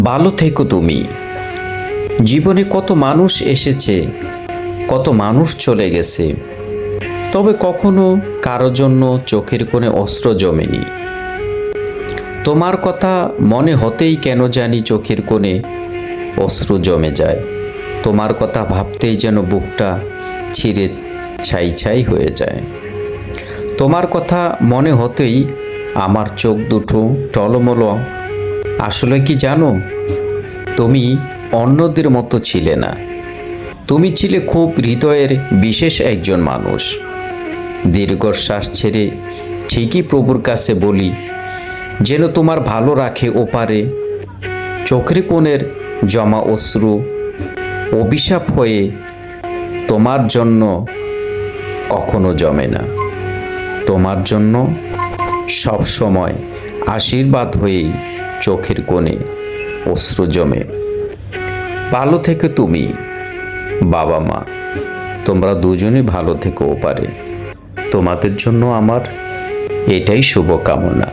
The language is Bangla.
ভালো থেকো তুমি। জীবনে কত মানুষ এসেছে, কত মানুষ চলে গেছে, তবে কখনো কারো জন্য চোখের কোণে অশ্রু জমেনি। তোমার কথা মনে হতেই কেন জানি চোখের কোণে অশ্রু জমে যায়। তোমার কথা ভাবতেই যেন বুকটা ছিঁড়ে ছাই ছাই হয়ে যায়। তোমার কথা মনে হতেই আমার চোখ দুটো টলমল। আসলে কি জানো, তুমি অন্যদের মতো ছিলে না। তুমি ছিলে খুব হৃদয়ের বিশেষ একজন মানুষ। দীর্ঘশ্বাস ছেড়ে ঠিকই প্রভুর কাছে বলি, যেন তোমার ভালো রাখে ওপারে। চোখের কোণের জমা অশ্রু অভিশাপ হয়ে তোমার জন্য কখনো জমে না। তোমার জন্য সব সময় আশীর্বাদ হয়েই চোখের কোণে অশ্রু জমে। ভালো থেকো তুমি। বাবা মা, তোমরা দুজনে ভালো থেকো ওপারে। তোমাদের জন্য আমার এটাই শুভকামনা।